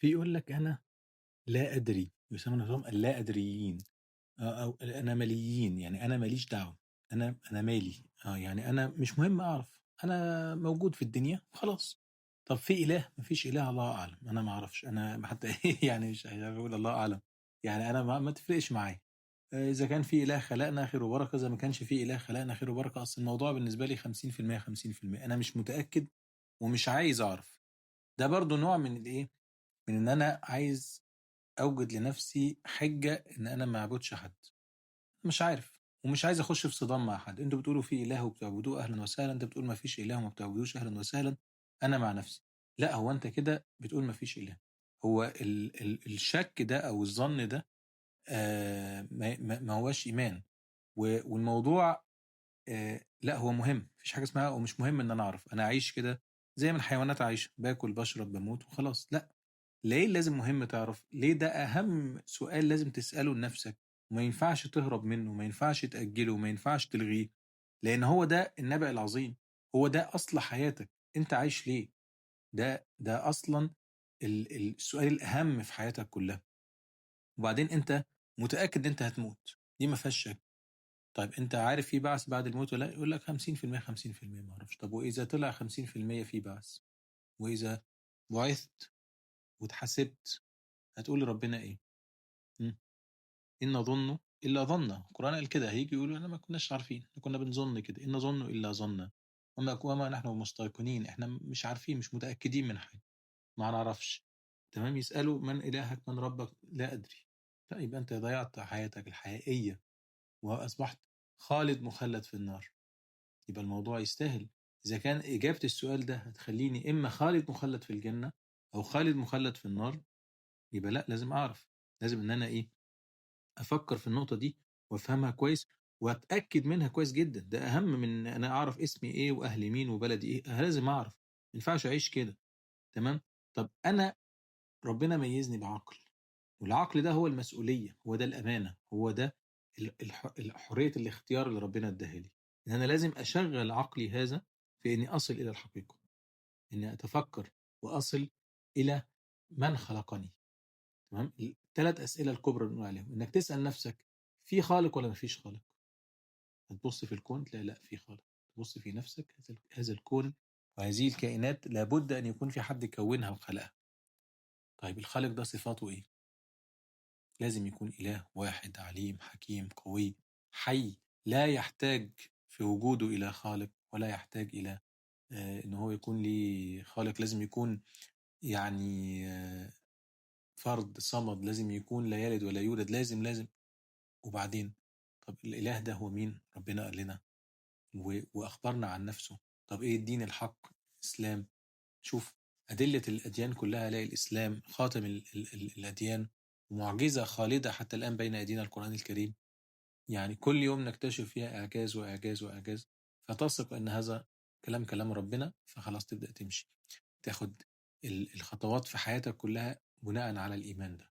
في يقول لك أنا لا أدري، يسمون نفسهم اللا أدريين، أو الأنامليين، يعني أنا ما ليش دعوة، أنا مالي، يعني أنا مش مهم أعرف، أنا موجود في الدنيا وخلاص. طب في إله؟ ما فيش إله، الله أعلم، أنا ما أعرفش، أنا حتى يعني مش باقول الله أعلم، يعني أنا ما تفرقش معايا. إذا كان في إله خلقنا خير وبركة، إذا ما كانش في إله خلقنا خير وبركة، أصل الموضوع بالنسبة لي 50% 50%، أنا مش متأكد ومش عايز أعرف. ده برضه نوع من الإيه، من إن أنا عايز أوجد لنفسي حجة إن أنا ما أعبدش حد، مش عارف ومش عايز أخش في صدام مع حد. أنتوا بتقولوا في إله وبتعبدوه، أهلا وسهلا. أنت بتقول ما فيش إله وما بتعبدوش، أهلا وسهلا. أنا مع نفسي. لا، هو أنت كده بتقول ما فيش إله. هو ال الشك ده أو الظن ده ما هوش إيمان. والموضوع لا، هو مهم، مفيش حاجة اسمها ومش مهم إن أنا أعرف. أنا أعيش كده زي ما الحيوانات عايشة، باكل بشرب بموت وخلاص. لا، ليه لازم مهم تعرف؟ ليه؟ ده أهم سؤال لازم تسأله لنفسك، وما ينفعش تهرب منه، ما ينفعش تأجله، ما ينفعش تلغيه، لأن هو ده النبأ العظيم، هو ده أصل حياتك. أنت عايش ليه؟ ده أصلا السؤال الأهم في حياتك كلها. وبعدين أنت متأكد أنت هتموت، دي ما فيهاش شك. طيب أنت عارف في بعث بعد الموت ولا لا؟ يقول لك 50% 50%، ما أعرفش. طب وإذا طلع 50% في بعث، وإذا بعثت واتحاسبت، هتقول لربنا إيه؟ مم. إن نظن إلا ظنا. القرآن قال كده، هيجي يقولوا أنا ما كناش عارفين، إحنا كنا بنظن كده، إن نظن إلا ظنا وما نحن مستيقنين، إحنا مش عارفين، مش متأكدين من حاجة، ما نعرفش. تمام. يسألوا من إلهك من ربك، لا أدري. طيب أنت ضيعت حياتك الحقيقية وأصبحت خالد مخلد في النار، يبقى الموضوع يستاهل. إذا كان إجابة السؤال ده هتخليني إما خالد مخلد في الجنة أو خالد مخلد في النار، يبقى لا، لازم أعرف، لازم إن أنا إيه، أفكر في النقطة دي وأفهمها كويس وأتأكد منها كويس جدا. ده أهم من إن أنا أعرف اسمي إيه وأهلي مين وبلدي إيه. أنا لازم أعرف، ما ينفعش أعيش كده. تمام. طب أنا ربنا ميزني بعقل، والعقل ده هو المسؤولية، هو ده الأمانة، هو ده حرية الاختيار اللي ربنا اداها لي، إن أنا لازم أشغل عقلي هذا في إني أصل إلى الحقيقة، إني أتفكر وأصل إلى من خلقني. تمام. الثلاث أسئلة الكبرى اللي بنقول عليهم، إنك تسأل نفسك في خالق ولا مفيش خالق. هتبص في الكون تلاقي لا، في خالق. تبص في نفسك، هذا الكون وهذه الكائنات لابد أن يكون في حد كونها وخلقها. طيب الخالق ده صفاته إيه؟ لازم يكون إله واحد عليم حكيم قوي حي، لا يحتاج في وجوده إلى خالق، ولا يحتاج إلى إن هو يكون ليه خالق. لازم يكون يعني فرد صمد، لازم يكون لا يلد ولا يولد، لازم. وبعدين طب الإله ده هو مين؟ ربنا قال لنا وأخبرنا عن نفسه. طب إيه الدين الحق؟ الإسلام. شوف أدلة الأديان كلها، لاقي الإسلام خاتم الأديان، ومعجزة خالدة حتى الآن بين أيدينا، القرآن الكريم. يعني كل يوم نكتشف فيها إعجاز وإعجاز وإعجاز، فتثق أن هذا كلام ربنا، فخلاص تبدأ تمشي، تاخد الخطوات في حياتك كلها بناء على الإيمان ده.